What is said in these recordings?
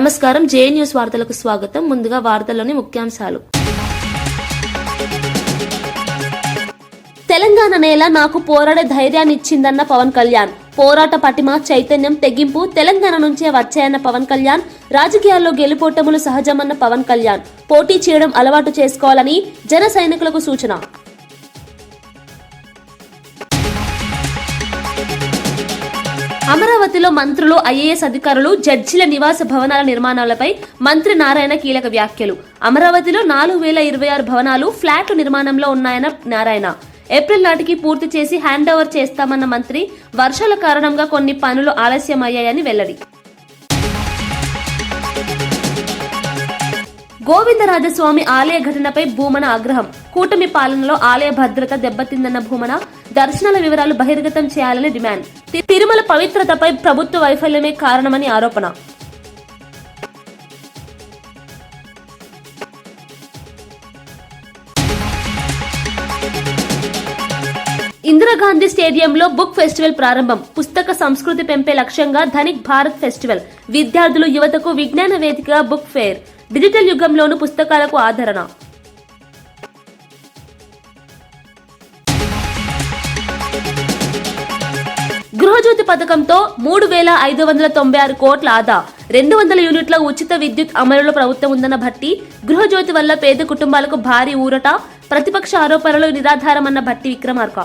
నమస్కారం. జే న్యూస్ వార్తలకు స్వాగతం. ముందుగా వార్తల్లోని ముఖ్యాంశాలు. తెలంగాణ నేల నాకు పోరాడే ధైర్యాన్ని ఇచ్చిందన్న పవన్ కళ్యాణ్. పోరాట పటిమ, చైతన్యం, తెగింపు తెలంగాణ నుంచే వచ్చాయన్న పవన్ కళ్యాణ్. రాజకీయాల్లో గెలుపోటములు సహజమన్న పవన్ కళ్యాణ్. పోటీ చేయడం అలవాటు చేసుకోవాలని జన సైనికులకు సూచన. అమరావతిలో మంత్రులు, ఐఏఎస్ అధికారులు, జడ్జిల నివాస భవనాల నిర్మాణాలపై మంత్రి నారాయణ కీలక వ్యాఖ్యలు. అమరావతిలో 4026 భవనాలు, ఫ్లాట్లు నిర్మాణంలో ఉన్నాయన్న నారాయణ. ఏప్రిల్ నాటికి పూర్తి చేసి హ్యాండ్ ఓవర్ చేస్తామన్న మంత్రి. వర్షాల కారణంగా కొన్ని పనులు ఆలస్యమయ్యాయని వెల్లడి. గోవిందరాజస్వామి ఆలయ ఘటనపై భూమన ఆగ్రహం. కూటమి పాలనలో ఆలయ భద్రత దెబ్బతిందన్న భూమన. దర్శనాల వివరాలు బహిర్గతం చేయాలని డిమాండ్. తిరుమల పవిత్రతపై ప్రభుత్వ వైఫల్యమే కారణమని ఆరోపణ. ఇందిరాగాంధీ స్టేడియంలో బుక్ ఫెస్టివల్ ప్రారంభం. పుస్తక సంస్కృతి పెంపే లక్ష్యంగా ధనిక్ భారత్ ఫెస్టివల్. విద్యార్థులు, యువతకు విజ్ఞాన వేదికగా బుక్ ఫేర్. డిజిటల్ యుగంలోనూ పుస్తకాలకు ఆదరణ. గృహజ్యోతి పథకంతో 3596 కోట్ల ఆదా. 200 యూనిట్ల ఉచిత విద్యుత్ అమలులో ప్రభుత్వం ఉందన్న భట్టి. గృహజ్యోతి వల్ల పేద కుటుంబాలకు భారీ ఊరట. ప్రతిపక్ష ఆరోపణలు నిరాధారమన్న భట్టి విక్రమార్క.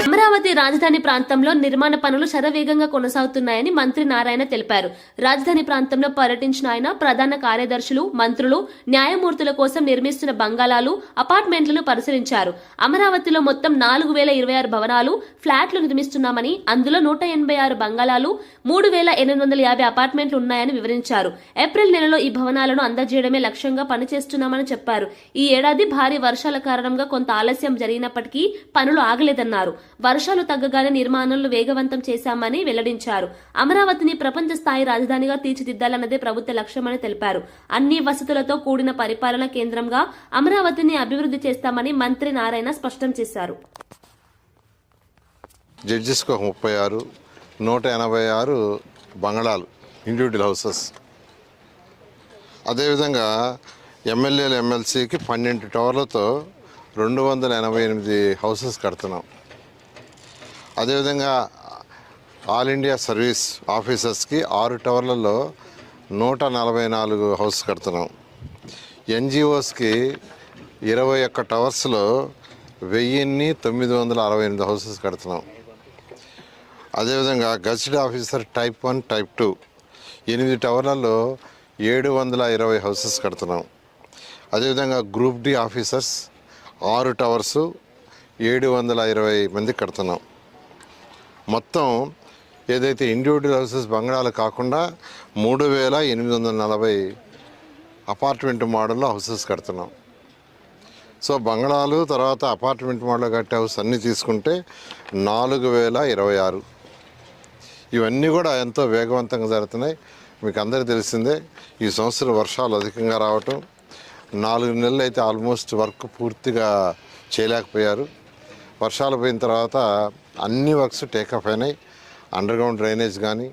అమరావతి రాజధాని ప్రాంతంలో నిర్మాణ పనులు శరవేగంగా కొనసాగుతున్నాయని మంత్రి నారాయణ తెలిపారు. రాజధాని ప్రాంతంలో పర్యటించిన ఆయన ప్రధాన కార్యదర్శులు, మంత్రులు, న్యాయమూర్తుల కోసం నిర్మిస్తున్న బంగాళాలు, అపార్ట్మెంట్లను పరిశీలించారు. అమరావతిలో మొత్తం 4026 భవనాలు, ఫ్లాట్లు నిర్మిస్తున్నామని, అందులో 186 బంగాళాలు, 3850 అపార్ట్మెంట్లు ఉన్నాయని వివరించారు. ఏప్రిల్ నెలలో ఈ భవనాలను అందజేయడమే లక్ష్యంగా పనిచేస్తున్నామని చెప్పారు. ఈ ఏడాది భారీ వర్షాల కారణంగా కొంత ఆలస్యం జరిగినప్పటికీ పనులు ఆగలేదన్నారు. వర్షాలు తగ్గగానే నిర్మాణాలను వేగవంతం చేశామని వెల్లడించారు. అమరావతిని ప్రపంచ స్థాయి రాజధానిగా తీర్చిదిద్దాలన్నదే ప్రభుత్వ లక్ష్యమని తెలిపారు. అన్ని వసతులతో కూడిన పరిపాలన కేంద్రంగా అమరావతిని అభివృద్ధి చేస్తామని మంత్రి నారాయణ స్పష్టం చేశారు. జడ్జిస్కు 36, 186 బంగళాలు, ఇండివిజువల్ హౌసెస్. అదేవిధంగా ఎమ్మెల్యేలు, ఎమ్మెల్సీకి 12 టవర్లతో 288 హౌసెస్ కడుతున్నాం. అదేవిధంగా ఆల్ ఇండియా సర్వీస్ ఆఫీసర్స్కి 6 టవర్లలో 144 హౌస్ కడుతున్నాం. ఎన్జిఓస్కి 21 టవర్స్లో 1968 హౌసెస్ కడుతున్నాం. అదేవిధంగా gazetted officer type 1, type 2 8 టవర్లలో 720 houses కడుతున్నాం. అదేవిధంగా గ్రూప్ డి ఆఫీసర్స్ 6 టవర్స్ 720 మంది కడుతున్నాం. మొత్తం ఏదైతే ఇండివిజువల్ హౌసెస్ బంగాళాలు కాకుండా 3840 అపార్ట్మెంట్ మోడల్లో హౌసెస్ కడుతున్నాం. సో బంగాళాలు తర్వాత అపార్ట్మెంట్ మోడల్ కట్టే హౌస్ అన్నీ తీసుకుంటే 4026. ఇవన్నీ కూడా ఎంతో వేగవంతంగా జరుగుతున్నాయి. మీకు అందరికీ తెలిసిందే, ఈ సంవత్సరం వర్షాలు అధికంగా రావటం. 4 నెలలు అయితే ఆల్మోస్ట్ వర్క్ పూర్తిగా చేయలేకపోయారు. వర్షాలు పోయిన తర్వాత అన్ని వర్క్స్ టేకప్ అయినాయి. అండర్గ్రౌండ్ డ్రైనేజ్ కానీ,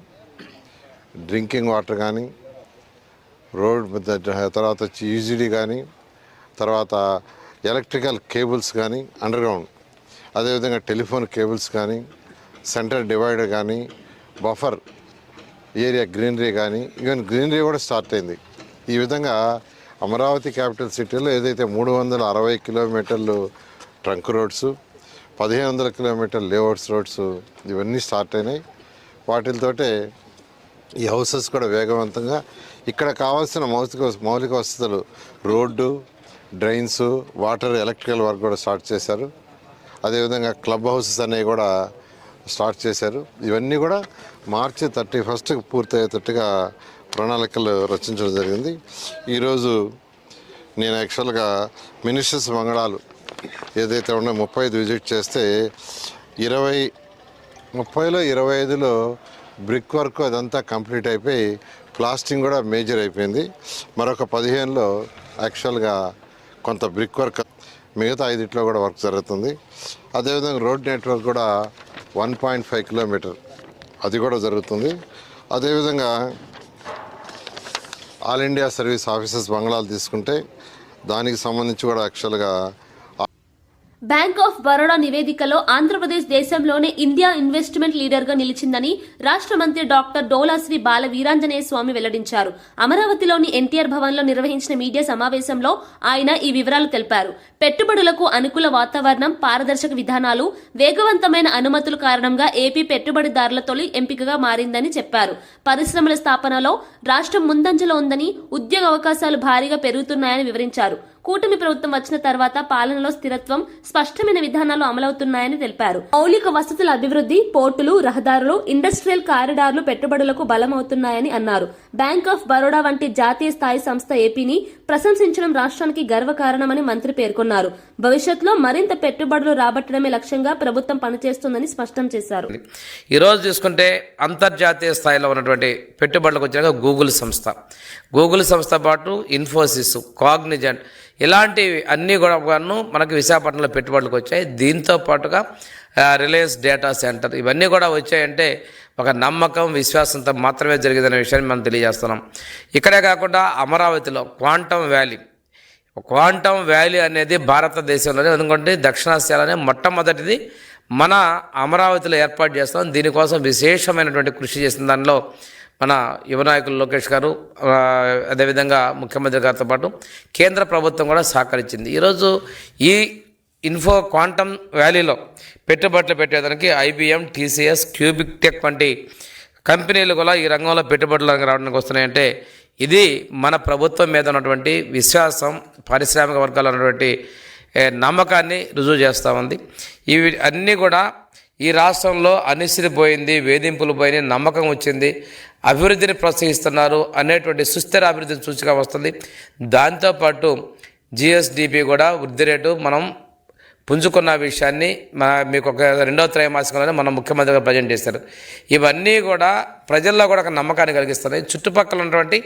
డ్రింకింగ్ వాటర్ కానీ, రోడ్ తర్వాత వచ్చి యూజిడి కానీ, తర్వాత ఎలక్ట్రికల్ కేబుల్స్ కానీ అండర్గ్రౌండ్, అదేవిధంగా టెలిఫోన్ కేబుల్స్ కానీ, సెంటర్ డివైడర్ కానీ, బఫర్ ఏరియా గ్రీనరీ కానీ, ఈవెన్ గ్రీనరీ కూడా స్టార్ట్ అయింది. ఈ విధంగా అమరావతి క్యాపిటల్ సిటీలో ఏదైతే 360 కిలోమీటర్లు trunk roads, 1500 kilometre layouts roads ఇవన్నీ స్టార్ట్ అయినాయి. వాటితోటే ఈ హౌసెస్ కూడా వేగవంతంగా ఇక్కడ కావాల్సిన మౌలిక వసతులు, road, drains, water, electrical work కూడా స్టార్ట్ చేశారు. అదేవిధంగా క్లబ్ హౌసెస్ అనేవి కూడా స్టార్ట్ చేశారు. ఇవన్నీ కూడా మార్చి 31కి పూర్తయ్యేటట్టుగా ప్రణాళికలు రచించడం జరిగింది. ఈరోజు నేను యాక్చువల్గా మినిస్టర్స్ బంగళాలు ఏదైతే ఉన్నాయో 35 విజిట్ చేస్తే 30లో 25లో బ్రిక్ వర్క్ అదంతా కంప్లీట్ అయిపోయి ప్లాస్టింగ్ కూడా మేజర్ అయిపోయింది. మరొక 15లో యాక్చువల్గా కొంత బ్రిక్ వర్క్, మిగతా 5 కూడా వర్క్ జరుగుతుంది. అదేవిధంగా రోడ్ నెట్వర్క్ కూడా 1.5 కిలోమీటర్ అది కూడా జరుగుతుంది. అదేవిధంగా ఆల్ ఇండియా సర్వీస్ ఆఫీసెస్ బంగ్లాలు తీసుకుంటే దానికి సంబంధించి కూడా యాక్చువల్గా బ్యాంక్ ఆఫ్ బరోడా నివేదికలో ఆంధ్రప్రదేశ్ దేశంలోనే ఇండియా ఇన్వెస్ట్మెంట్ లీడర్ గా నిలిచిందని రాష్ట్ర మంత్రి డాక్టర్ డోలాశ్రీ బాల వీరాంజనేయ స్వామి వెల్లడించారు. అమరావతిలోని ఎన్టీఆర్ భవన్ లో నిర్వహించిన మీడియా సమావేశంలో ఆయన ఈ వివరాలు తెలిపారు. పెట్టుబడులకు అనుకూల వాతావరణం, పారదర్శక విధానాలు, వేగవంతమైన అనుమతుల కారణంగా ఏపీ పెట్టుబడిదారుల తొలి ఎంపికగా మారిందని చెప్పారు. పరిశ్రమల స్థాపనలో రాష్ట్రం ముందంజలో ఉందని, ఉద్యోగ అవకాశాలు భారీగా పెరుగుతున్నాయని వివరించారు. కూటమి ప్రభుత్వం వచ్చిన తర్వాత పాలనలో స్థిరత్వం, స్పష్టమైన విధానాలు అమలవుతున్నాయని తెలిపారు. మౌలిక వసతుల అభివృద్ధి, పోర్టులు, రహదారులు, ఇండస్ట్రియల్ కారిడార్లు పెట్టుబడులకు బలమవుతున్నాయని అన్నారు. బ్యాంక్ ఆఫ్ బరోడా వంటి జాతీయ స్థాయి సంస్థ ఏపీని ప్రశంసించడం రాష్ట్రానికి గర్వకారణమని మంత్రి పేర్కొన్నారు. భవిష్యత్తులో మరింత పెట్టుబడులు రాబట్టడమే లక్ష్యంగా ప్రభుత్వం పనిచేస్తుందని స్పష్టం చేశారు. ఈ రోజు చూసుకుంటే అంతర్జాతీయ స్థాయిలో ఉన్నటువంటి పెట్టుబడులకు వచ్చిన గూగుల్ సంస్థ పాటు ఇన్ఫోసిస్, కాగ్నిజెంట్ ఇలాంటివి అన్నీ కూడా మనకి విశాఖపట్నంలో పెట్టుబడులకు వచ్చాయి. దీంతో పాటుగా రిలయన్స్ డేటా సెంటర్ ఇవన్నీ కూడా వచ్చాయంటే ఒక నమ్మకం, విశ్వాసంతో మాత్రమే జరిగిందనే విషయాన్ని మనం తెలియజేస్తున్నాం. ఇక్కడే కాకుండా అమరావతిలో క్వాంటమ్ వ్యాలీ అనేది భారతదేశంలోనే, ఎందుకంటే దక్షిణాసియాలోనే మొట్టమొదటిది మన అమరావతిలో ఏర్పాటు చేస్తాం. దీనికోసం విశేషమైనటువంటి కృషి చేసిన దానిలో మన యువ నాయకులు లోకేష్ గారు, అదేవిధంగా ముఖ్యమంత్రి గారితో పాటు కేంద్ర ప్రభుత్వం కూడా సహకరించింది. ఈరోజు ఈ క్వాంటమ్ వ్యాలీలో పెట్టుబడులు పెట్టేదానికి IBM, TCS, క్యూబిక్ టెక్ వంటి కంపెనీలు కూడా ఈ రంగంలో పెట్టుబడులు రావడానికి వస్తున్నాయంటే ఇది మన ప్రభుత్వం మీద ఉన్నటువంటి విశ్వాసం, పారిశ్రామిక వర్గాల్లో ఉన్నటువంటి నమ్మకాన్ని రుజువు చేస్తూ ఉంది. ఇవి అన్నీ కూడా ఈ రాష్ట్రంలో అనిశ్చితి పోయింది, వేధింపులు పోయినాయి, నమ్మకం వచ్చింది, అభివృద్ధిని ప్రోత్సహిస్తున్నారు అనేటువంటి సుస్థిర అభివృద్ధిని సూచిక వస్తుంది. దాంతోపాటు GSDP కూడా వృద్ధి రేటు మనం పుంజుకున్న విషయాన్ని మీకు ఒక 2వ త్రైమాసికంలోనే మన ముఖ్యమంత్రి గారు ప్రజెంట్ చేశారు. ఇవన్నీ కూడా ప్రజల్లో కూడా ఒక నమ్మకాన్ని కలిగిస్తున్నాయి. చుట్టుపక్కల ఉన్నటువంటి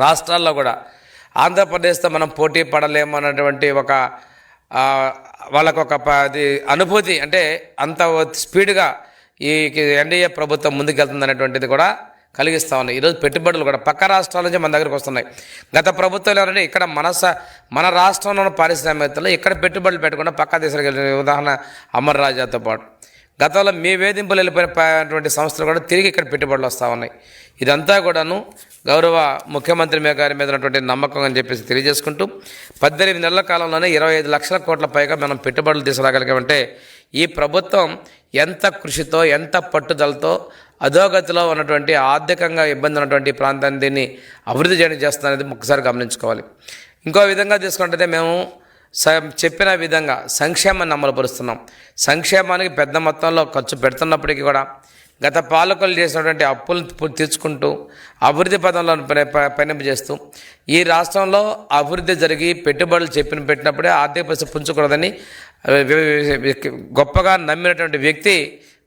రాష్ట్రాల్లో కూడా ఆంధ్రప్రదేశ్తో మనం పోటీ పడలేము అన్నటువంటి ఒక వాళ్ళకొక అనుభూతి, అంటే అంత స్పీడ్గా ఈ ఎన్డీఏ ప్రభుత్వం ముందుకెళ్తుంది అనేటువంటిది కూడా కలిగిస్తూ ఉన్నాయి. ఈరోజు పెట్టుబడులు కూడా పక్క రాష్ట్రాల నుంచి మన దగ్గరికి వస్తున్నాయి. గత ప్రభుత్వాలు ఎవరంటే ఇక్కడ మన రాష్ట్రంలో ఉన్న పారిశ్రామికవేత్తలు ఇక్కడ పెట్టుబడులు పెట్టకుండా పక్క దేశాలకు వెళ్ళిన ఉదాహరణ అమర్ రాజాతో పాటు గతంలో మీ వేధింపులు వెళ్ళిపోయినటువంటి సంస్థలు కూడా తిరిగి ఇక్కడ పెట్టుబడులు వస్తూ ఉన్నాయి. ఇదంతా కూడాను గౌరవ ముఖ్యమంత్రి గారి మీద ఉన్నటువంటి నమ్మకం అని చెప్పేసి తెలియజేసుకుంటూ 18 నెలల కాలంలోనే 25 లక్షల కోట్ల పైగా మనం పెట్టుబడులు తీసుకురాగలిగామంటే ఈ ప్రభుత్వం ఎంత కృషితో, ఎంత పట్టుదలతో అధోగతిలో ఉన్నటువంటి ఆర్థికంగా ఇబ్బంది ఉన్నటువంటి ప్రాంతాన్ని దీన్ని అభివృద్ధి చేయడం చేస్తుందనేది ఒకసారి గమనించుకోవాలి. ఇంకో విధంగా తీసుకుంటే మేము చెప్పిన విధంగా సంక్షేమాన్ని అమలుపరుస్తున్నాం. సంక్షేమానికి పెద్ద మొత్తంలో ఖర్చు పెడుతున్నప్పటికీ కూడా గత పాలకులు చేసినటువంటి అప్పులు తీర్చుకుంటూ అభివృద్ధి పదంలో పయనింపజేస్తూ ఈ రాష్ట్రంలో అభివృద్ధి జరిగి పెట్టుబడులు పెట్టినప్పుడే ఆర్థిక పరిస్థితి పుంజుకూడదని గొప్పగా నమ్మినటువంటి వ్యక్తి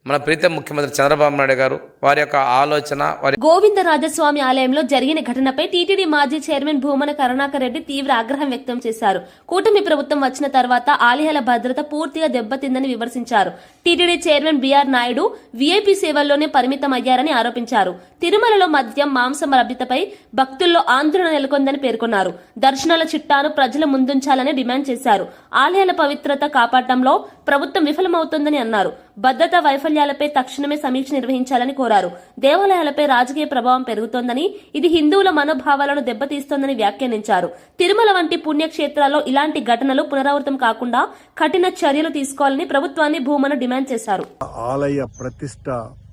మన ప్రీతం ముఖ్యమంత్రి చంద్రబాబు నాయుడు గారు. వారి యొక్క ఆలోచన గోవిందరాజస్వామి ఆలయంలో జరిగిన ఘటనపై టీటీడీ మాజీ చైర్మన్ భూమన కరుణాకర్ రెడ్డి తీవ్ర ఆగ్రహం వ్యక్తం చేశారు. కూటమి ప్రభుత్వం వచ్చిన తర్వాత ఆలయాల భద్రత పూర్తిగా దెబ్బతిందని విమర్శించారు. TTD chairman BR Naidu VIP సేవల్లోనే పరిమితం అయ్యారని ఆరోపించారు. తిరుమలలో మద్యం, మాంసం లభ్యతపై భక్తుల్లో ఆందోళన నెలకొందని పేర్కొన్నారు. దర్శనాల చిట్టాను ప్రజల ముందుంచాలని డిమాండ్ చేశారు. ఆలయాల పవిత్రత కాపాడటంలో ప్రభుత్వం విఫలమవుతోందని అన్నారు. భద్రతా వైఫల్యాలపై తక్షణమే సమీక్ష నిర్వహించాలని కోరారు. దేవాలయాలపై రాజకీయ ప్రభావం పెరుగుతోందని, ఇది హిందువుల మనోభావాలను దెబ్బతీస్తోందని వ్యాఖ్యానించారు. తిరుమల వంటి పుణ్యక్షేత్రాల్లో ఇలాంటి ఘటనలు పునరావృతం కాకుండా కఠిన చర్యలు తీసుకోవాలని ప్రభుత్వాన్ని భూమన డిమాండ్ చేశారు. ఆలయ ప్రతిష్ట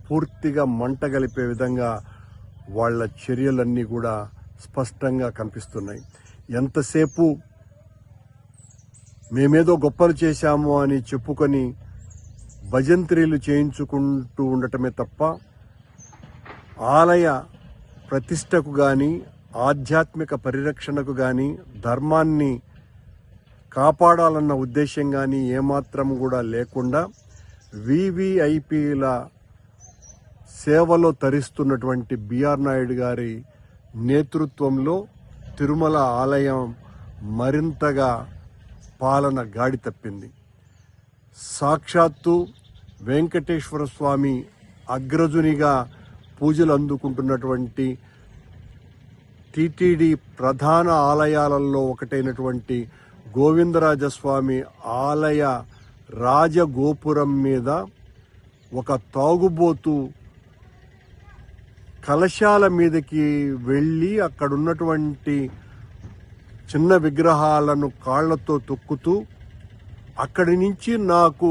పూర్తిగా మంటగలిపే విధంగా వాళ్ల చర్యలన్నీ కూడా స్పష్టంగా కనిపిస్తున్నాయి. ఎంతసేపు మేమేదో గొప్పలు చేశాము అని చెప్పుకొని భజంత్రీలు చేయించుకుంటూ ఉండటమే తప్ప ఆలయ ప్రతిష్టకు గాని, ఆధ్యాత్మిక పరిరక్షణకు గాని, ధర్మాన్ని కాపాడాలన్న ఉద్దేశం గాని ఏమాత్రం కూడా లేకుండా వివిఐపీల సేవలో తరిస్తున్నటువంటి బిఆర్ నాయుడు గారి నేతృత్వంలో తిరుమల ఆలయం మరింతగా పాలన గాడి తప్పింది. సాక్షాత్తు వెంకటేశ్వర స్వామి అగ్రజునిగా పూజలు అందుకుంటున్నటువంటి టిటిడి ప్రధాన ఆలయాలలో ఒకటైనటువంటి గోవిందరాజస్వామి ఆలయ రాజగోపురం మీద ఒక తాగుబోతు కలశాల మీదకి వెళ్ళి అక్కడున్నటువంటి చిన్న విగ్రహాలను కాళ్లతో తొక్కుతూ అక్కడి నుంచి నాకు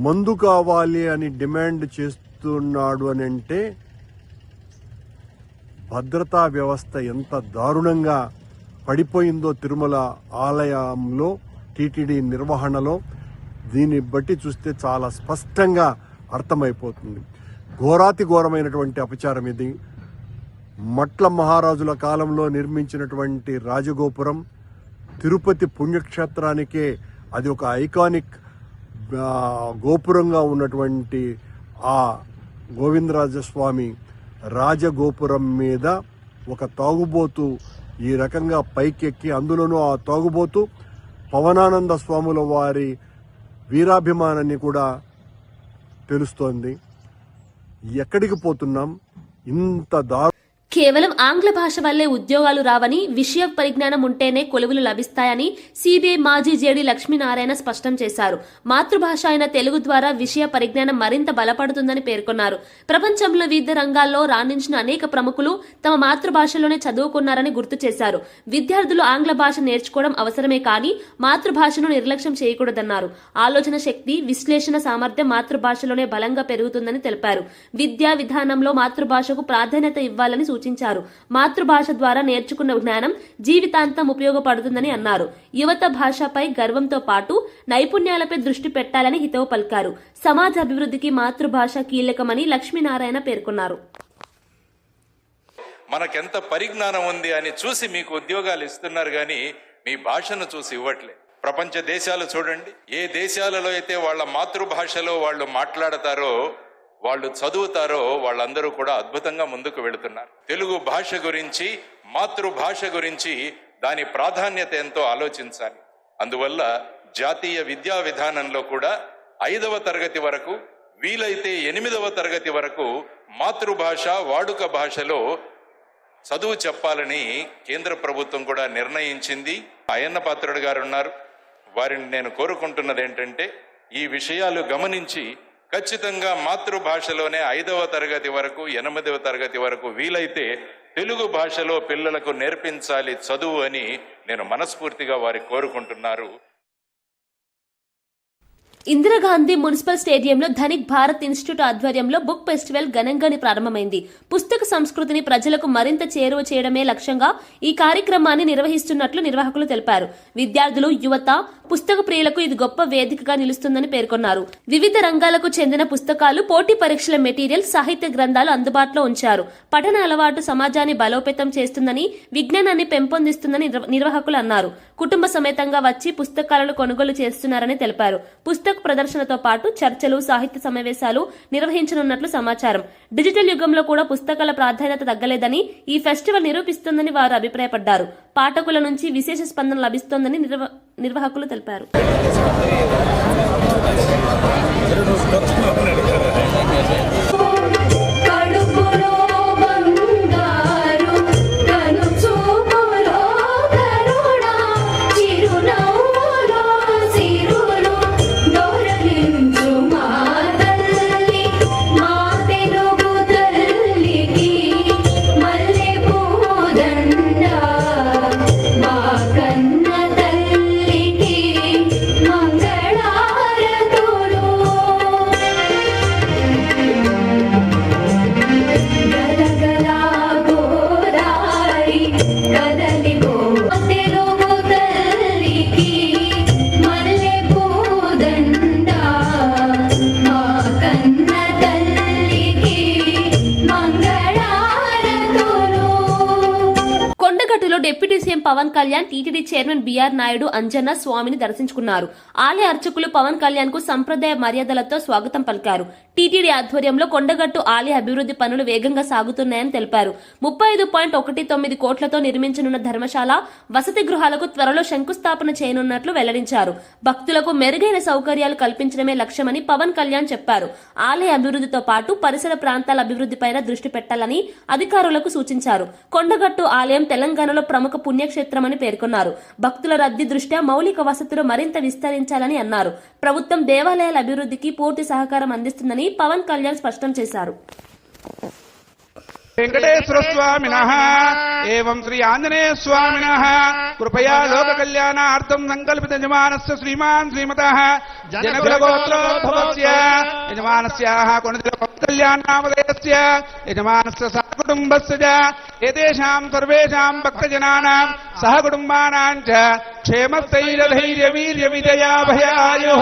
మందు కావాలి అని డిమాండ్ చేస్తున్నాడు అని అంటే భద్రతా వ్యవస్థ ఎంత దారుణంగా పడిపోయిందో తిరుమల ఆలయంలో టీటీడీ నిర్వహణలో దీన్ని బట్టి చూస్తే చాలా స్పష్టంగా అర్థమైపోతుంది. ఘోరాతి ఘోరమైనటువంటి అపచారం ఇది. మట్ల మహారాజుల కాలంలో నిర్మించినటువంటి రాజగోపురం తిరుపతి పుణ్యక్షేత్రానికే అది ఒక ఐకానిక్ గోపురంగా ఉన్నటువంటి ఆ గోవిందరాజస్వామి రాజగోపురం మీద ఒక తాగుబోతు ఈ రకంగా పైకెక్కి, అందులోనూ ఆ తాగుబోతు పవనానంద స్వాముల వారి వీరాభిమానాన్ని కూడా తెలుస్తోంది. ఎక్కడికి పోతున్నాం? ఇంత కేవలం ఆంగ్ల భాష వల్లే ఉద్యోగాలు రావని, విషయ పరిజ్ఞానం ఉంటేనే కొలువులు లభిస్తాయని సిబిఐ మాజీ జేడీ లక్ష్మీనారాయణ స్పష్టం చేశారు. మాతృభాష అయిన తెలుగు ద్వారా విషయ పరిజ్ఞానం మరింత బలపడుతుందని పేర్కొన్నారు. ప్రపంచంలో వివిధ రంగాల్లో రాణించిన అనేక ప్రముఖులు తమ మాతృభాషలోనే చదువుకున్నారని గుర్తు చేశారు. విద్యార్థులు ఆంగ్ల భాష నేర్చుకోవడం అవసరమే కానీ మాతృభాషను నిర్లక్ష్యం చేయకూడదన్నారు. ఆలోచన శక్తి, విశ్లేషణ సామర్థ్యం మాతృభాషలోనే బలంగా పెరుగుతుందని తెలిపారు. విద్యా విధానంలో మాతృభాషకు ప్రాధాన్యత ఇవ్వాలని సూచించారు. మాతృభాష ద్వారా నేర్చుకున్న జ్ఞానం జీవితాంతం ఉపయోగపడుతుందని అన్నారు. యువత భాషపై గర్వంతో పాటు నైపుణ్యాలపై దృష్టి పెట్టాలని హితవు పలికారు. సమాజ అభివృద్ధికి మాతృభాష కీలకమని లక్ష్మీనారాయణ పేర్కొన్నారు. మనకెంత పరిజ్ఞానం ఉంది అని చూసి మీకు ఉద్యోగాలు ఇస్తున్నారు కానీ మీ భాషను చూసి ఇవ్వట్లేదు. ప్రపంచ దేశాలు చూడండి, ఏ దేశాలలో అయితే వాళ్ళ మాతృభాషలో వాళ్ళు మాట్లాడతారో, వాళ్ళు చదువుతారో, వాళ్ళందరూ కూడా అద్భుతంగా ముందుకు వెళుతున్నారు. తెలుగు భాష గురించి, మాతృభాష గురించి, దాని ప్రాధాన్యత ఎంతో ఆలోచించాలి. అందువల్ల జాతీయ విద్యా విధానంలో కూడా 5వ తరగతి వరకు, వీలైతే 8వ తరగతి వరకు మాతృభాష వాడుక భాషలో చదువు చెప్పాలని కేంద్ర ప్రభుత్వం కూడా నిర్ణయించింది. అయ్యన్న పాత్రుడు గారు ఉన్నారు, వారిని నేను కోరుకుంటున్నది ఏంటంటే ఈ విషయాలు గమనించి ఖచ్చితంగా మాతృభాషలోనే 5వ తరగతి వరకు, 8వ తరగతి వరకు వీలైతే తెలుగు భాషలో పిల్లలకు నేర్పించాలి చదువు అని నేను మనస్ఫూర్తిగా వారికి కోరుకుంటున్నారు. ఇందిరాగాంధీ మున్సిపల్ స్టేడియంలో ధనిక్ భారత్ ఇన్స్టిట్యూట్ ఆధ్వర్యంలో బుక్ ఫెస్టివల్ ఘనంగా ప్రారంభమైంది. పుస్తక సంస్కృతిని ప్రజలకు మరింత చేరువ చేయడమే లక్ష్యంగా ఈ కార్యక్రమాన్ని నిర్వహిస్తున్నట్లు నిర్వాహకులు తెలిపారు. విద్యార్థులు, యువత, పుస్తక ప్రియులకు ఇది గొప్ప వేదికగా నిలుస్తుందని పేర్కొన్నారు. వివిధ రంగాలకు చెందిన పుస్తకాలు, పోటీ పరీక్షల మెటీరియల్, సాహిత్య గ్రంథాలు అందుబాటులో ఉంచారు. పఠన అలవాటు సమాజాన్ని బలోపేతం చేస్తుందని, విజ్ఞానాన్ని పెంపొందిస్తుందని నిర్వాహకులు అన్నారు. కుటుంబ సమేతంగా వచ్చి పుస్తకాలను కొనుగోలు చేస్తున్నారని తెలిపారు. పుస్తక ప్రదర్శనతో పాటు చర్చలు, సాహిత్య సమావేశాలు నిర్వహించనున్నట్లు సమాచారం. డిజిటల్ యుగంలో కూడా పుస్తకాల ప్రాధాన్యత తగ్గలేదని ఈ ఫెస్టివల్ నిరూపిస్తోందని వారు అభిప్రాయపడ్డారు. పాఠకుల నుంచి విశేష స్పందన లభిస్తోందని నిర్వాహకులు తెలిపారు. Pawan Kalyan, TTD chairman BR Naidu, Anjanna స్వామిని దర్శించుకున్నారు. ఆలయ అర్చకులు పవన్ కళ్యాణ్ కు సంప్రదాయ మర్యాదలతో స్వాగతం పలికారు. టీటీడీ ఆధ్వర్యంలో కొండగట్టు ఆలయ అభివృద్ధి పనులు వేగంగా సాగుతున్నాయని తెలిపారు. 35.19 కోట్లతో నిర్మించనున్న ధర్మశాల, వసతి గృహాలకు త్వరలో శంకుస్థాపన చేయనున్నట్లు వెల్లడించారు. భక్తులకు మెరుగైన సౌకర్యాలు కల్పించడమే లక్ష్యమని పవన్ కళ్యాణ్ చెప్పారు. ఆలయ అభివృద్ధితో పాటు పరిసర ప్రాంతాల అభివృద్ధిపైన దృష్టి పెట్టాలని అధికారులకు సూచించారు. కొండగట్టు ఆలయం తెలంగాణలో ప్రముఖ పుణ్యక్షేత్రమని పేర్కొన్నారు. భక్తుల రద్దీ దృష్ట్యా మౌలిక వసతులు మరింత విస్తరించాలని అన్నారు. ప్రభుత్వం దేవాలయాల అభివృద్ధికి పూర్తి సహకారం అందిస్తుందని పవన్ కళ్యాణ్ స్పష్టం చేశారు. వెంకటేశ్వర స్వామినః ఏవం శ్రీ ఆంజనేయ స్వామినః కృపయా లోక కళ్యాణార్థం సంకల్పిత యజమానస్య శ్రీమాన్ శ్రీమతః జనకులగోత్రోద్భవస్య యజమానస్యాః కొణిదల కళ్యాణామదయస్య యజమానస్య సహకుటుంబస్య చ ఏతేషాం సర్వేషాం భక్తజనానాం సహకుటుంబానాం చ క్షేమస్థైర్యధైర్య వీర్య విజయాభయాయుః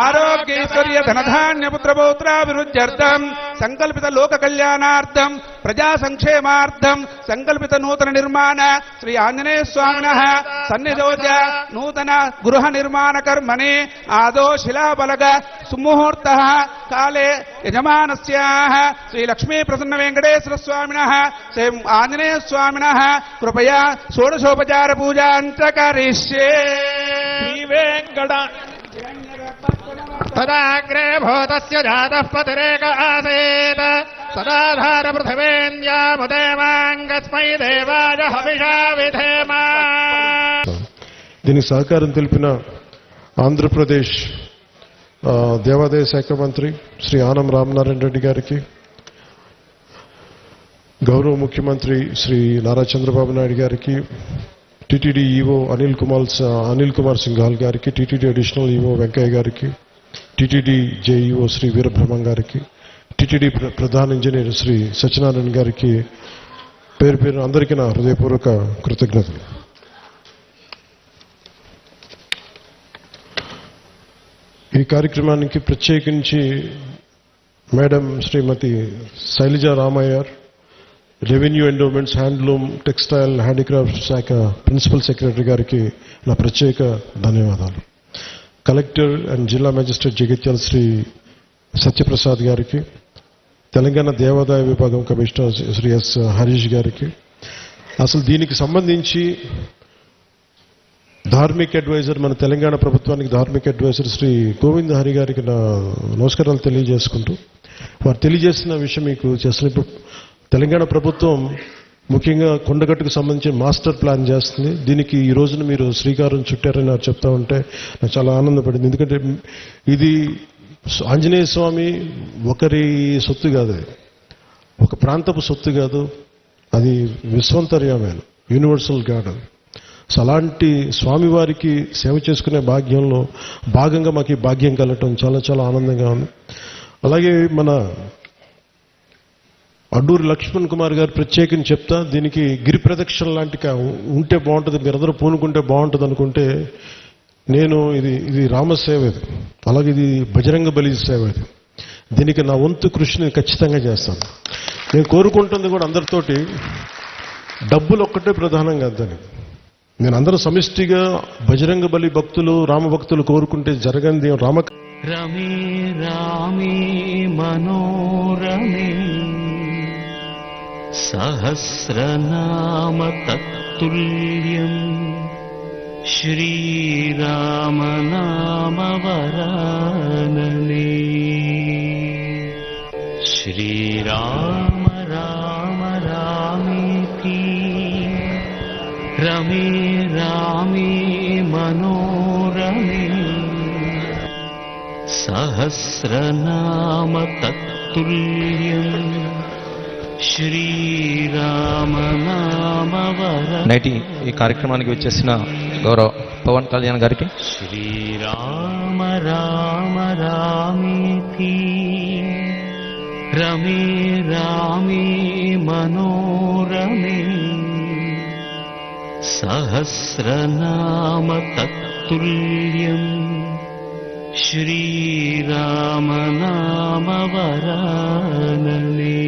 ఆరోగ్యైశ్వర్య ధనధాన్యపుత్రపౌత్రాభివృద్ధ్యర్థం సంకల్పిత లోక కళ్యాణార్థం ప్రజా సంక్షేమార్థం సంకల్పిత నూతన నిర్మాణ శ్రీ ఆంజనేయ స్వామినః సన్నిధో చ నూతన గృహ నిర్మాణ కర్మణి ఆదో శిలాఫలక సుముహూర్తః కాలే యజమానస్యాః శ్రీ లక్ష్మీ ప్రసన్న వెంకటేశ్వర స్వామినః శ్రీ ఆంజనేయ స్వామినః కృపయా షోడశోపచార పూజాం చ కరిష్యే. శ్రీ వెంకట తదాగ్రే భూతస్య జాతః పతిరేక ఆసేత్ సదాధార పృథివేన్యాముదేవాంగస్మై దేవాయ హవిషా విధేమ. దీనికి సహకారం తెలిపిన ఆంధ్రప్రదేశ్ దేవాదాయ శాఖ మంత్రి శ్రీ ఆనం రామనారాయణ రెడ్డి గారికి, గౌరవ ముఖ్యమంత్రి శ్రీ నారా చంద్రబాబు నాయుడు గారికి, టీటీడీ ఈవో అనిల్ కుమార్ సింఘాల్ గారికి, టీటీడీ అడిషనల్ ఈవో వెంకయ్య గారికి, టీటీడీ జేఈఓ శ్రీ వీరబ్రహ్మం గారికి, టీటీడీ ప్రధాన ఇంజనీర్ శ్రీ సత్యనారాయణ గారికి పేరు పేరు అందరికీ నా హృదయపూర్వక కృతజ్ఞతలు. ఈ కార్యక్రమానికి ప్రత్యేకించి madam Shrimati Shailaja Ramaiah, revenue endowments, handloom, textile, handicraft శాఖ ప్రిన్సిపల్ సెక్రటరీ గారికి నా ప్రత్యేక ధన్యవాదాలు. కలెక్టర్ అండ్ జిల్లా మేజిస్ట్రేట్ జగిత్యాల శ్రీ సత్యప్రసాద్ గారికి, తెలంగాణ దేవాదాయ విభాగం కమిషనర్ శ్రీ ఎస్ హరీష్ గారికి, అసలు దీనికి సంబంధించి ధార్మిక్ అడ్వైజర్, మన తెలంగాణ ప్రభుత్వానికి ధార్మిక్ అడ్వైజర్ శ్రీ గోవింద్ హరి గారికి నా నమస్కారాలు తెలియజేసుకుంటూ, వారు తెలియజేసిన విషయం మీకు చేస్తున్న, తెలంగాణ ప్రభుత్వం ముఖ్యంగా కొండగట్టుకు సంబంధించిన మాస్టర్ ప్లాన్ చేస్తుంది. దీనికి ఈ రోజున మీరు శ్రీకారం చుట్టారని నాకు చెప్తా ఉంటే నాకు చాలా ఆనందపడింది. ఎందుకంటే ఇది ఆంజనేయ స్వామి ఒకరి సొత్తు కాదు, అది ఒక ప్రాంతపు సొత్తు కాదు, అది విశ్వంతర్యమైన యూనివర్సల్ గాడ్. సో అలాంటి స్వామివారికి సేవ చేసుకునే భాగ్యంలో భాగంగా మాకు ఈ భాగ్యం కలగటం చాలా చాలా ఆనందంగా ఉంది. అలాగే మన అడ్డూరి లక్ష్మణ్ కుమార్ గారు ప్రత్యేకించి చెప్తా, దీనికి గిరి ప్రదక్షిణ లాంటి ఉంటే బాగుంటుంది, మీరందరూ పూనుకుంటే బాగుంటుంది అనుకుంటే, నేను ఇది రామసేవ, ఇది అలాగే ఇది బజరంగ బలి సేవ, ఇది దీనికి నా వంతు కృషిని ఖచ్చితంగా చేస్తాను. నేను కోరుకుంటుంది కూడా అందరితోటి డబ్బులు ఒక్కటే ప్రధానం కాదని, నేను అందరూ సమిష్టిగా బజరంగ బలి భక్తులు, రామ భక్తులు కోరుకుంటే జరగంది రమే రామే మనోరమే సహస్రనామ తత్తుల్యం శ్రీరామ నామ వరాననే. శ్రీరామ రామ రామేతి రమే రామే మనోరమే సహస్రనామ తత్తుల్యం శ్రీరామ నామ వరాననే. నేటి ఈ కార్యక్రమానికి వచ్చేసిన గౌరవ పవన్ కళ్యాణ్ గారికి, శ్రీరామ రామ రామేతి రమే రామే మనోరమే సహస్రనామ తత్తుల్యం శ్రీరామ నామ వరాననే.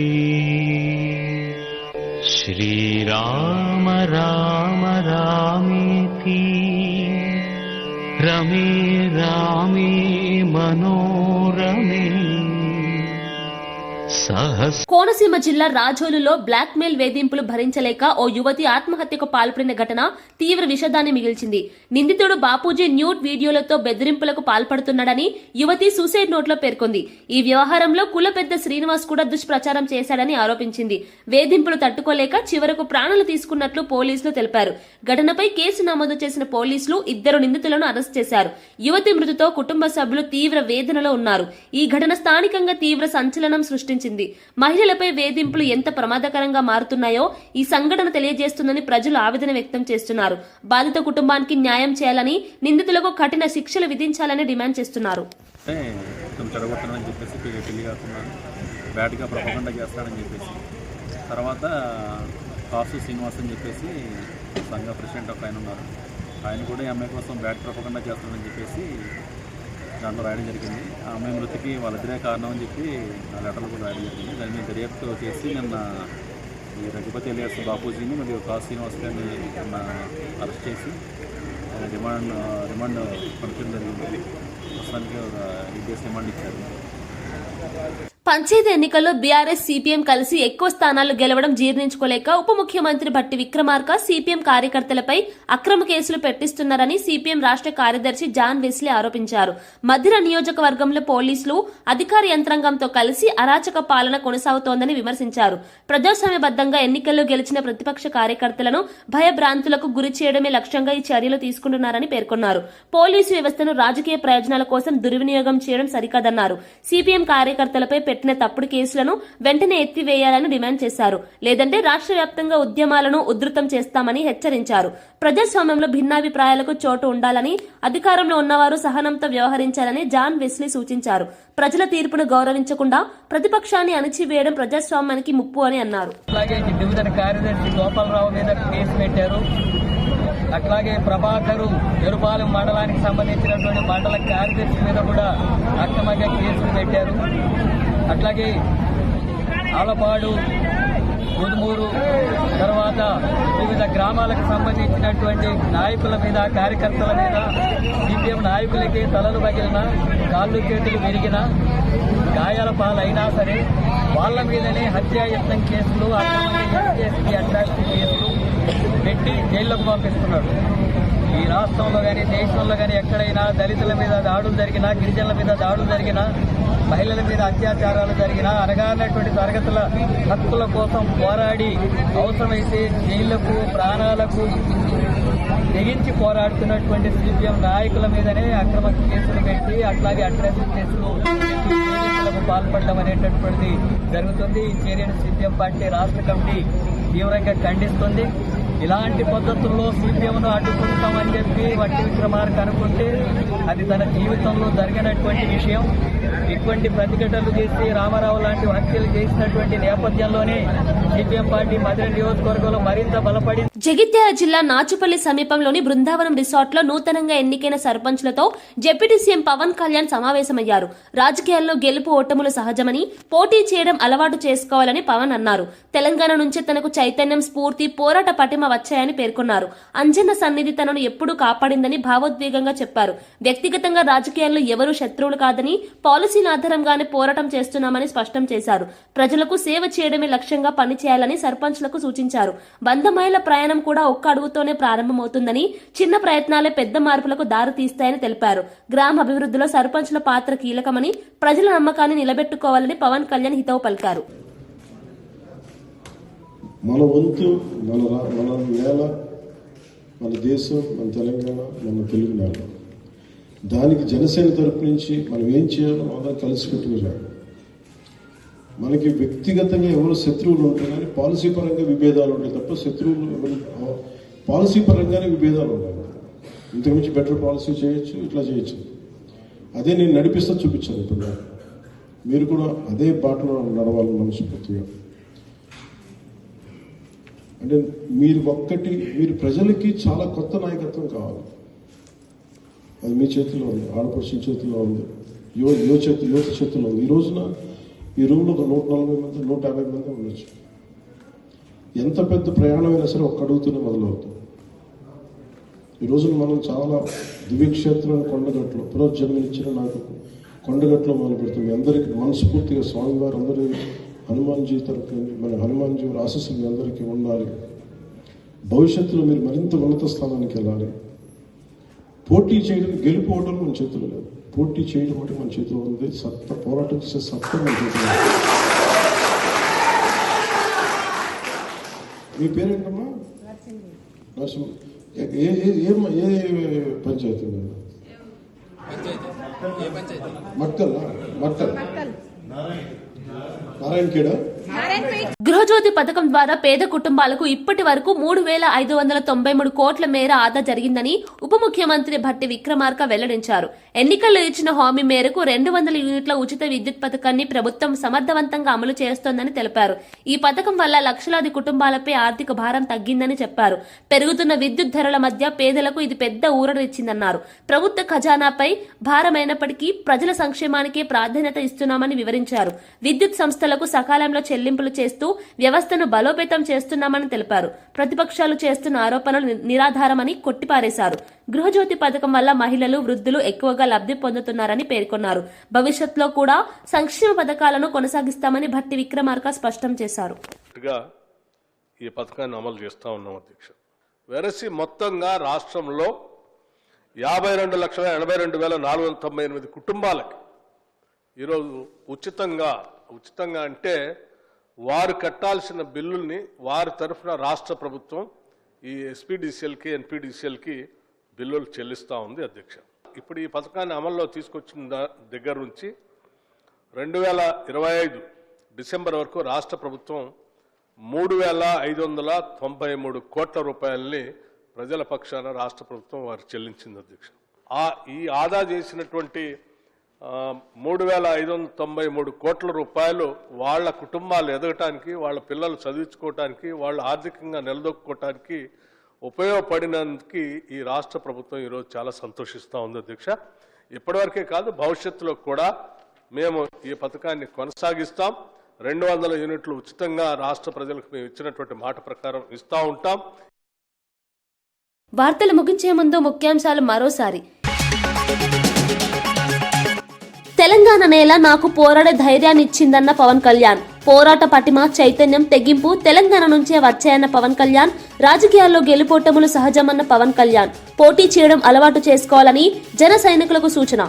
श्रीराम राम रामेति रमे रामे मनोरमे కోనసీమ జిల్లా రాజోలులో బ్లాక్ మెయిల్ వేధింపులు భరించలేక ఓ యువతి ఆత్మహత్యకు పాల్పడిన ఘటన తీవ్ర విషాదాన్ని మిగిల్చింది. నిందితుడు బాపూజీ న్యూడ్ వీడియోలతో బెదిరింపులకు పాల్పడుతున్నాడని యువతి సూసైడ్ నోట్లో పేర్కొంది. ఈ వ్యవహారంలో కుల పెద్ద శ్రీనివాస్ కూడా దుష్ప్రచారం చేశాడని ఆరోపించింది. వేధింపులు తట్టుకోలేక చివరకు ప్రాణాలు తీసుకున్నట్లు పోలీసులు తెలిపారు. ఘటనపై కేసు నమోదు చేసిన పోలీసులు 2 నిందితులను అరెస్ట్ చేశారు. యువతి మృతితో కుటుంబ సభ్యులు తీవ్ర వేదనలో ఉన్నారు. ఈ ఘటన స్థానికంగా తీవ్ర సంచలనం సృష్టించింది. మహిళలపై వేధింపులు ఎంత ప్రమాదకరంగా మారుతున్నాయో ఈ సంఘటన తెలియజేస్తుందని ప్రజలు ఆవేదన వ్యక్తం చేస్తున్నారు. బాధిత కుటుంబానికి న్యాయం చేయాలని, నిందితులకు కఠిన శిక్షలు విధించాలని డిమాండ్ చేస్తున్నారు. చెడగొట్టనని చెప్పేసి పెళ్లి కాకుండా బ్యాడ్గా ప్రపంచంగా చేస్తానని చెప్పేసి తర్వాత కాసు శ్రీనివాస్ అని చెప్పేసి సంఘ ప్రెసిడెంట్ ఒక ఆయన ఉన్నారు. ఆయన కూడా ఈ అమ్మాయి కోసం బ్యాడ్ ప్రపంచంగా చేస్తానని చెప్పేసి దాంట్లో రాయడం జరిగింది. ఆ అమ్మాయి మృతికి వాళ్ళిద్దరే కారణం అని చెప్పి ఆ లెటర్లు కూడా రాయడం జరిగింది. దాని మీద దర్యాప్తు చేసి నిన్న ఈ రఘుపతి ఎలియాస్ బాపూజీని మరియు కాసు శ్రీనివాస్ గారిని నిన్న అరెస్ట్ చేసి రిమాండ్ పంపించడం జరిగింది. ప్రస్తుతానికి ఒక 8 days రిమాండ్ ఇచ్చారు. పంచాయతీ ఎన్నికల్లో బీఆర్ఎస్ సిపిఎం కలిసి ఎక్కువ స్థానాలు గెలవడం జీర్ణించుకోలేక ఉప ముఖ్యమంత్రి భట్టి విక్రమార్క సిపిఎం కార్యకర్తలపై అక్రమ కేసులు పెట్టిస్తున్నారని సిపిఎం రాష్ట్ర కార్యదర్శి జాన్ వెస్లీ ఆరోపించారు. మధిర నియోజకవర్గంలో పోలీసులు అధికార యంత్రాంగంతో కలిసి అరాచక పాలన కొనసాగుతోందని విమర్శించారు. ప్రజాస్వామ్యబద్దంగా ఎన్నికల్లో గెలిచిన ప్రతిపక్ష కార్యకర్తలను భయభ్రాంతులకు గురి చేయడమే లక్ష్యంగా ఈ చర్యలు తీసుకుంటున్నారని పేర్కొన్నారు. పోలీసు వ్యవస్థను రాజకీయ ప్రయోజనాల కోసం దుర్వినియోగం చేయడం సరికాదన్నారు. సిపిఎం కార్యకర్తలపై పెట్టిన తప్పుడు కేసులను వెంటనే ఎత్తివేయాలని డిమాండ్ చేశారు. లేదంటే రాష్ట్ర వ్యాప్తంగా ఉద్యమాలను ఉధృతం చేస్తామని హెచ్చరించారు. ప్రజాస్వామ్యంలో భిన్నాభిప్రాయాలకు చోటు ఉండాలని, అధికారంలో ఉన్నవారు సహనంతో వ్యవహరించాలని జాన్ వెస్లీ సూచించారు. ప్రజల తీర్పును గౌరవించకుండా ప్రతిపక్షాన్ని అణిచివేయడం ప్రజాస్వామ్యానికి ముప్పు అని అన్నారు. డివిజన్ కార్యదర్శి గోపాలరావు మీద కేసు పెట్టారు. అట్లాగే ప్రభాకరు ఎరుపాలెం మండలానికి సంబంధించినటువంటి మండల కార్యదర్శి మీద కూడా అక్రమంగా కేసులు పెట్టారు. అట్లాగే ఆలపాడు, గుదుమూరు, తర్వాత వివిధ గ్రామాలకు సంబంధించినటువంటి నాయకుల మీద, కార్యకర్తల మీద, సిపిఎం నాయకులకి తలలు పగిలిన, కాళ్ళు చేతులు విరిగిన, గాయాల పాలైనా సరే వాళ్ళ మీదనే హత్యాయత్నం కేసులు, అట్రాసిటీ కేసులు పెట్టి జైల్లోకి పంపిస్తున్నాడు. ఈ రాష్ట్రంలో కానీ దేశంలో కానీ ఎక్కడైనా దళితుల మీద దాడులు జరిగినా, గిరిజనుల మీద దాడులు జరిగినా, మహిళల మీద అత్యాచారాలు జరిగినా, అనగానటువంటి తరగతుల హక్కుల కోసం పోరాడి అవసరమైతే జైళ్లకు, ప్రాణాలకు తెగించి పోరాడుతున్నటువంటి సిపిఎం నాయకుల మీదనే అక్రమ కేసులు పెట్టి, అట్లాగే అట్రాసిటీ కేసులు పాల్పడడం అనేటటువంటిది జరుగుతుంది. ఈ చర్యను సిపిఎం పార్టీ రాష్ట్ర కమిటీ తీవ్రంగా ఖండిస్తుంది. ఇలాంటి పద్ధతుల్లో సిపిఎంను అడ్డుకుంటామని చెప్పి భట్టి విక్రమార్క అనుకుంటే అది తన జీవితంలో జరిగినటువంటి విషయం. ఇటువంటి ప్రతిఘటనలు చేసి రామారావు లాంటి హత్యలు చేసినటువంటి నేపథ్యంలోనే సిపిఎం పార్టీ మధిర నియోజకవర్గంలో మరింత బలపడింది. జగిత్యాల జిల్లా నాచుపల్లి సమీపంలోని బృందావనం రిసార్ట్ లో నూతనంగా ఎన్నికైన సర్పంచ్లతో డిప్యూటీ సీఎం పవన్ కళ్యాణ్ సమావేశమయ్యారు. రాజకీయాల్లో గెలుపు ఓటములు సహజమని, పోటీ చేయడం అలవాటు చేసుకోవాలని పవన్ అన్నారు. తెలంగాణ నుంచి తనకు చైతన్యం, స్ఫూర్తి, పోరాట పటిమ వచ్చాయని పేర్కొన్నారు. అంజన్న సన్నిధి తనను ఎప్పుడూ కాపాడిందని భావోద్వేగంగా చెప్పారు. వ్యక్తిగతంగా రాజకీయాల్లో ఎవరూ శత్రువులు కాదని, పాలసీల ఆధారంగానే పోరాటం చేస్తున్నామని స్పష్టం చేశారు. ప్రజలకు సేవ చేయడమే లక్ష్యంగా పనిచేయాలని సర్పంచ్లకు సూచించారు. 100 మైళ్ల ప్రయాణం కూడా ఒక్క అడుగుతోనే ప్రారంభమవుతుందని, చిన్న ప్రయత్నాలే పెద్ద మార్పులకు దారి తీస్తాయని తెలిపారు. గ్రామ అభివృద్ధిలో సర్పంచ్ల పాత్ర కీలకమని, ప్రజల నమ్మకాన్ని నిలబెట్టుకోవాలని పవన్ కళ్యాణ్ హితవు పలికారు. మన వంతు, మన నేల, మన దేశం, మన తెలంగాణ, మన తెలుగు నేల, దానికి జనసేన తరపు నుంచి మనం ఏం చేయాలో మనం కలిసి పెట్టుకోవాలి. మనకి వ్యక్తిగతంగా ఎవరు శత్రువులు ఉంటాయి కానీ పాలసీ పరంగా విభేదాలు ఉంటాయి తప్ప శత్రువులు ఎవరు, పాలసీ పరంగానే విభేదాలు ఉన్నాయి. ఇంతకుమించి బెటర్ పాలసీ చేయొచ్చు, ఇట్లా చేయొచ్చు. అదే నేను నడిపిస్తా చూపించాను. ఇప్పుడు మీరు కూడా అదే బాటలో నడవాలని మనస్ఫూర్తిగా. అంటే మీరు ప్రజలకి చాలా కొత్త నాయకత్వం కావాలి. అది మీ చేతిలో ఉంది, ఆడపడుచుల చేతిలో ఉంది, యువత చేతిలో ఉంది. ఈ రోజున ఈ రూమ్లో ఒక 140 మంది 150 మంది ఉండొచ్చు. ఎంత పెద్ద ప్రయాణమైనా సరే ఒక్క అడుగుతూనే మొదలవుతుంది. ఈ రోజున మనం చాలా దివ్యక్షేత్రం కొండగట్లు పునర్జన్మనిచ్చిన నాకు కొండగట్లో మొదలు పెడుతుంది. అందరికీ మనస్ఫూర్తిగా స్వామివారు అందరూ హనుమాన్జీ తరఫు మన హనుమాన్జీ వారి ఆశీస్సులు మీ అందరికీ ఉండాలి. భవిష్యత్తులో మీరు మరింత ఉన్నత స్థానానికి వెళ్ళాలి. పోటీ చేయడం, గెలుపోవడం మన చేతిలో లేదు. పోటీ చేయడం అంటే మన చేతిలో ఉంది. పోరాటం చేసే సత్తా మన చేతిలో ఉంది. మీ పేరేంటమ్మా? నరసింహ. ఏ పంచాయతీ? మట్కల్ నారాయణఖేడ. గృహజ్యోతి పథకం ద్వారా పేద కుటుంబాలకు ఇప్పటి వరకు 3,593 కోట్ల మేర ఆదా జరిగిందని ఉప ముఖ్యమంత్రి భట్టి విక్రమార్క వెల్లడించారు. ఎన్నికల్లో ఇచ్చిన హామీ మేరకు 200 యూనిట్ల ఉచిత విద్యుత్ పథకాన్ని ప్రభుత్వం సమర్థవంతంగా అమలు చేస్తోందని తెలిపారు. ఈ పథకం వల్ల లక్షలాది కుటుంబాలపై ఆర్థిక భారం తగ్గిందని చెప్పారు. పెరుగుతున్న విద్యుత్ ధరల మధ్య పేదలకు ఇది పెద్ద ఊరటనిచ్చిందన్నారు. ప్రభుత్వ ఖజానాపై భారమైనప్పటికీ ప్రజల సంక్షేమానికే ప్రాధాన్యత ఇస్తున్నామని వివరించారు. విద్యుత్ సంస్థలకు సకాలంలో చెల్లింపులు చేస్తూ వ్యవస్థను బలోపేతం చేస్తున్నామని తెలిపారు. ప్రతిపక్షాలు చేస్తున్న ఆరోపణలు నిరాధారమని కొట్టిపారేశారు. గృహజ్యోతి పథకం వల్ల మహిళలు, వృద్ధులు ఎక్కువగా లబ్ధి పొందుతున్నారని పేర్కొన్నారు. భవిష్యత్తులో కూడా సంక్షేమ పథకాలను కొనసాగిస్తామని భట్టి విక్రమార్క స్పష్టం చేశారు. ఈ పథకాన్ని అమలు చేస్తా ఉన్నాం అధ్యక్ష. వెరసి మొత్తంగా రాష్ట్రంలో 52,82,498 కుటుంబాలకి ఈరోజు ఉచితంగా అంటే వారు కట్టాల్సిన బిల్లుల్ని వారి తరఫున రాష్ట్ర ప్రభుత్వం ఈ ఎస్పీడీసీఎల్కి, ఎన్పీడీసీఎల్కి బిల్లులు చెల్లిస్తూ ఉంది అధ్యక్ష. ఇప్పుడు ఈ పథకాన్ని అమల్లో తీసుకొచ్చిన దగ్గర నుంచి 2025 డిసెంబర్ వరకు రాష్ట్ర ప్రభుత్వం 3,593 కోట్ల రూపాయలని ప్రజల పక్షాన రాష్ట్ర ప్రభుత్వం వారు చెల్లించింది అధ్యక్ష. ఈ ఆదా చేసినటువంటి 3,593 కోట్ల రూపాయలు వాళ్ళ కుటుంబాలు ఎదగటానికి, వాళ్ళ పిల్లలు చదివించుకోవటానికి, వాళ్ళు ఆర్థికంగా నిలదొక్కుకోవటానికి ఉపయోగపడినందుకు ఈ రాష్ట్ర ప్రభుత్వం ఈరోజు చాలా సంతోషిస్తూ ఉంది అధ్యక్ష. ఇప్పటివరకే కాదు, భవిష్యత్తులో కూడా మేము ఈ పథకాన్ని కొనసాగిస్తాం. 200 యూనిట్లు ఉచితంగా రాష్ట్ర ప్రజలకు మేము ఇచ్చినటువంటి మాట ప్రకారం ఇస్తూ ఉంటాం. వార్తలు ముగించే ముందు ముఖ్యాంశాలు మరోసారి. తెలంగాణ నేల నాకు పోరాడే ధైర్యాన్ని ఇచ్చిందన్న పవన్ కళ్యాణ్. పోరాట పటిమ, చైతన్యం, తెగింపు తెలంగాణ నుంచే వచ్చాయన్న పవన్ కళ్యాణ్. రాజకీయాల్లో గెలుపోటములు సహజమన్న పవన్ కళ్యాణ్. పోటీ చేయడం అలవాటు చేసుకోవాలని జన సైనికులకు సూచన.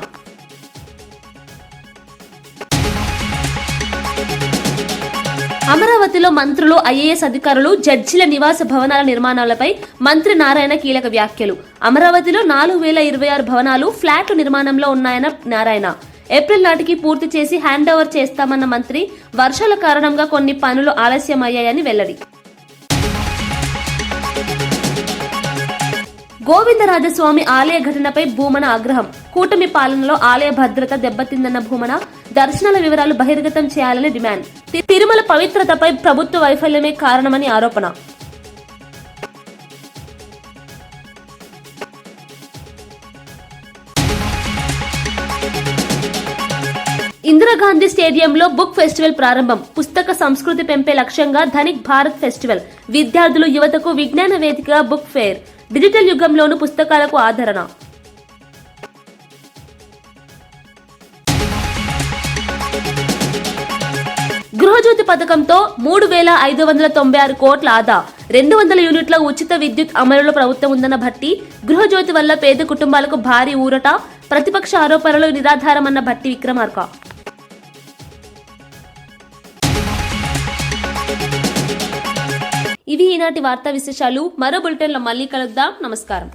అమరావతిలో మంత్రులు, ఐఏఎస్ అధికారులు, జడ్జిల నివాస భవనాల నిర్మాణాలపై మంత్రి నారాయణ కీలక వ్యాఖ్యలు. అమరావతిలో 4,026 భవనాలు, ఫ్లాట్లు నిర్మాణంలో ఉన్నాయన్న నారాయణ. ఏప్రిల్ నాటికి పూర్తి చేసి హ్యాండ్ ఓవర్ చేస్తామన్న మంత్రి. వర్షాల కారణంగా కొన్ని పనులు ఆలస్యమయ్యాయని వెల్లడి. గోవిందరాజస్వామి ఆలయ ఘటనపై భూమన ఆగ్రహం. కూటమి పాలనలో ఆలయ భద్రత దెబ్బతిందన్న భూమన. దర్శనాల వివరాలు బహిర్గతం చేయాలని డిమాండ్. తిరుమల పవిత్రతపై ప్రభుత్వ వైఫల్యమే కారణమని ఆరోపణ. ఇందిరాగాంధీ స్టేడియంలో బుక్ ఫెస్టివల్ ప్రారంభం. పుస్తక సంస్కృతి పెంపే లక్ష్యంగా ధనిక్ భారత్ ఫెస్టివల్. విద్యార్థులు, యువతకు విజ్ఞాన వేదిక బుక్ ఫేర్. డిజిటల్ యుగంలోనూ పుస్తకాలకు ఆదరణ. గృహజ్యోతి పథకంతో 3,596 కోట్ల ఆదా. 200 యూనిట్ల ఉచిత విద్యుత్ అమలులో ప్రభుత్వం ఉందన్న భట్టి. గృహజ్యోతి వల్ల పేద కుటుంబాలకు భారీ ఊరట. ప్రతిపక్ష ఆరోపణలు నిరాధారమన్న భట్టి విక్రమార్క. ఇవి ఈనాటి వార్తా విశేషాలు. మరో బులెటిన్లో మళ్ళీ కలుద్దాం. నమస్కారం.